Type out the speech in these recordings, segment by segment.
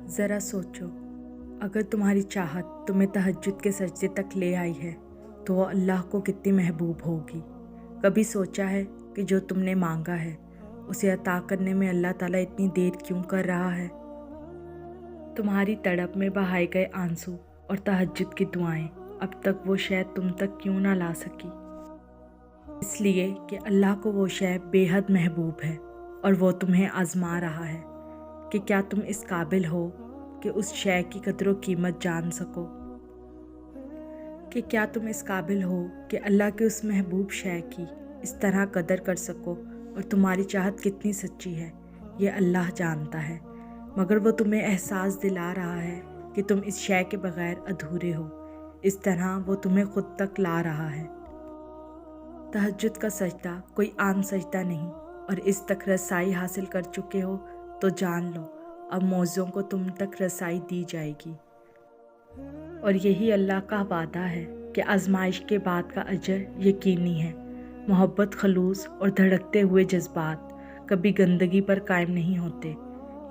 ज़रा सोचो, अगर तुम्हारी चाहत तुम्हें तहज्जुद के सजदे तक ले आई है तो वो अल्लाह को कितनी महबूब होगी। कभी सोचा है कि जो तुमने मांगा है उसे अता करने में अल्लाह ताला इतनी देर क्यों कर रहा है। तुम्हारी तड़प में बहाए गए आंसू और तहज्जुद की दुआएं अब तक वो शय तुम तक क्यों ना ला सकी। इसलिए कि अल्लाह को वो शय बेहद महबूब है और वो तुम्हें आजमा रहा है कि क्या तुम इस काबिल हो कि उस शय की कदर व कीमत जान सको, कि क्या तुम इस काबिल हो कि अल्लाह के उस महबूब शय की इस तरह कदर कर सको। और तुम्हारी चाहत कितनी सच्ची है ये अल्लाह जानता है, मगर वो तुम्हें एहसास दिला रहा है कि तुम इस शय के बगैर अधूरे हो। इस तरह वो तुम्हें खुद तक ला रहा है। तहज्जुद का सजदा कोई आम सजदा नहीं, और इस तक रसाई हासिल कर चुके हो तो जान लो अब मौज़ों को तुम तक रसाई दी जाएगी। और यही अल्लाह का वादा है कि आजमाइश के बाद का अजर यकीनी है। मोहब्बत, खलूस और धड़कते हुए जज्बात कभी गंदगी पर कायम नहीं होते।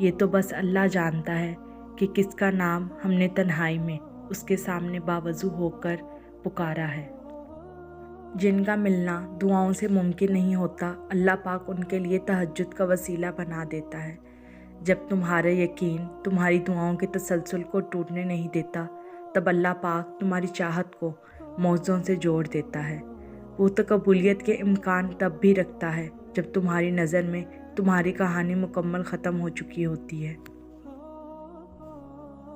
ये तो बस अल्लाह जानता है कि किसका नाम हमने तन्हाई में उसके सामने बावजू होकर पुकारा है। जिनका मिलना दुआओं से मुमकिन नहीं होता, अल्लाह पाक उनके लिए तहज्जुद का वसीला बना देता है। जब तुम्हारा यकीन तुम्हारी दुआओं के तसलसल को टूटने नहीं देता, तब अल्लाह पाक तुम्हारी चाहत को मौज़ों से जोड़ देता है। वो तो कबूलियत के इम्कान तब भी रखता है जब तुम्हारी नज़र में तुम्हारी कहानी मुकम्मल ख़त्म हो चुकी होती है।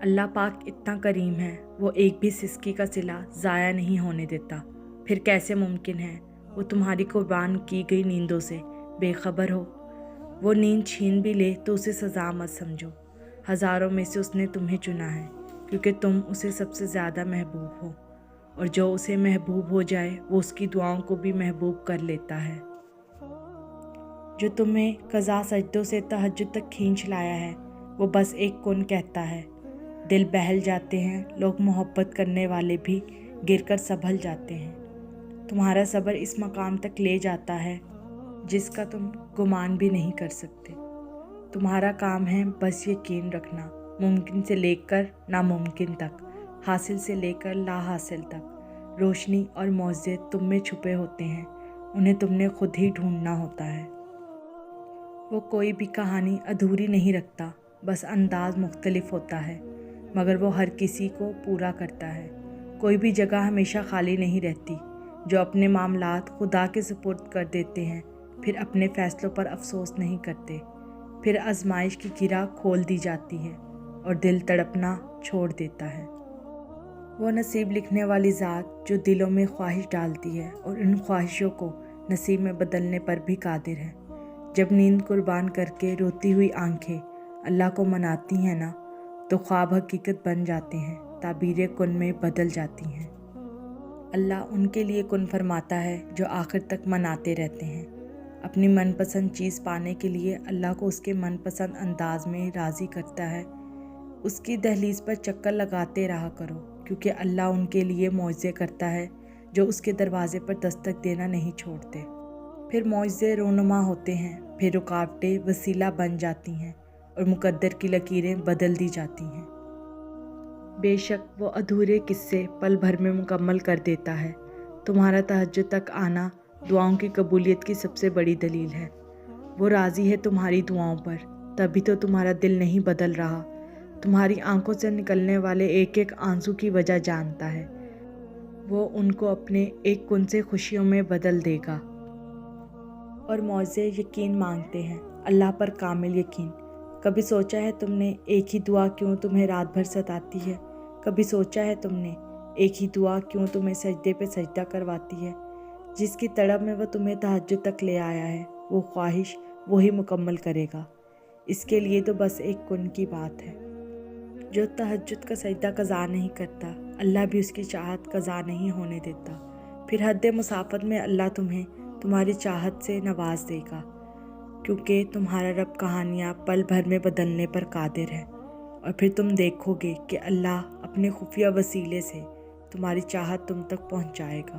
अल्लाह पाक इतना करीम है, वो एक भी सिसकी का सिला ज़ाया नहीं होने देता। फिर कैसे मुमकिन है वो तुम्हारी कुर्बान की गई नींदों से बेखबर हो। वो नींद छीन भी ले तो उसे सज़ा मत समझो। हज़ारों में से उसने तुम्हें चुना है क्योंकि तुम उसे सबसे ज़्यादा महबूब हो, और जो उसे महबूब हो जाए वो उसकी दुआओं को भी महबूब कर लेता है। जो तुम्हें कज़ा सजदों से तहज्जुद तक खींच लाया है वो बस एक कुन कहता है। दिल बहल जाते हैं, लोग मोहब्बत करने वाले भी गिरकर संभल जाते हैं। तुम्हारा सब्र इस मकाम तक ले जाता है जिसका तुम गुमान भी नहीं कर सकते। तुम्हारा काम है बस यकीन रखना, मुमकिन से लेकर नामुमकिन तक, हासिल से लेकर ला हासिल तक। रोशनी और मौज़े तुम में छुपे होते हैं, उन्हें तुमने खुद ही ढूंढना होता है। वो कोई भी कहानी अधूरी नहीं रखता, बस अंदाज मुख्तलिफ होता है, मगर वो हर किसी को पूरा करता है। कोई भी जगह हमेशा खाली नहीं रहती। जो अपने मामलात खुदा के सुपुर्द कर देते हैं फिर अपने फ़ैसलों पर अफसोस नहीं करते। फिर आजमाइश की गिरा खोल दी जाती है और दिल तड़पना छोड़ देता है। वो नसीब लिखने वाली ज़ात जो दिलों में ख्वाहिश डालती है और इन ख्वाहिशों को नसीब में बदलने पर भी कादिर है। जब नींद कुर्बान करके रोती हुई आंखें अल्लाह को मनाती हैं ना, तो ख्वाब हकीकत बन जाते हैं, ताबीरें कुन में बदल जाती हैं। अल्लाह उनके लिए कुन फरमाता है जो आखिर तक मनाते रहते हैं। अपनी मनपसंद चीज़ पाने के लिए अल्लाह को उसके मनपसंद अंदाज में राज़ी करता है। उसकी दहलीज पर चक्कर लगाते रहा करो, क्योंकि अल्लाह उनके लिए मौज़े करता है जो उसके दरवाज़े पर दस्तक देना नहीं छोड़ते। फिर मौज़े रोनुमा होते हैं, फिर रुकावटें वसीला बन जाती हैं और मुकद्दर की लकीरें बदल दी जाती हैं। बेशक वो अधूरे किस्से पल भर में मुकम्मल कर देता है। तुम्हारा तहज्जुद तक आना दुआओं की कबूलियत की सबसे बड़ी दलील है। वो राज़ी है तुम्हारी दुआओं पर, तभी तो तुम्हारा दिल नहीं बदल रहा। तुम्हारी आंखों से निकलने वाले एक एक आंसू की वजह जानता है। वो उनको अपने एक कुन से खुशियों में बदल देगा। और मौज़े यकीन मांगते हैं, अल्लाह पर कामिल यकीन। कभी सोचा है तुमने एक ही दुआ क्यों तुम्हें रात भर सताती है? कभी सोचा है तुमने एक ही दुआ क्यों तुम्हें सजदे पे सजदा करवाती है? जिसकी तड़प में वो तुम्हें तहज्जुद तक ले आया है, वो ख्वाहिश वही मुकम्मल करेगा। इसके लिए तो बस एक कुन की बात है। जो तहज्जुद का सजदा कज़ा नहीं करता, अल्लाह भी उसकी चाहत कज़ा नहीं होने देता। फिर हद मुसाफत में अल्लाह तुम्हें तुम्हारी चाहत से नवाज देगा, क्योंकि तुम्हारा रब कहानियाँ पल भर में बदलने पर कादिर है। और फिर तुम देखोगे कि अल्लाह अपने खुफिया वसीले से तुम्हारी चाहत तुम तक पहुँचाएगा।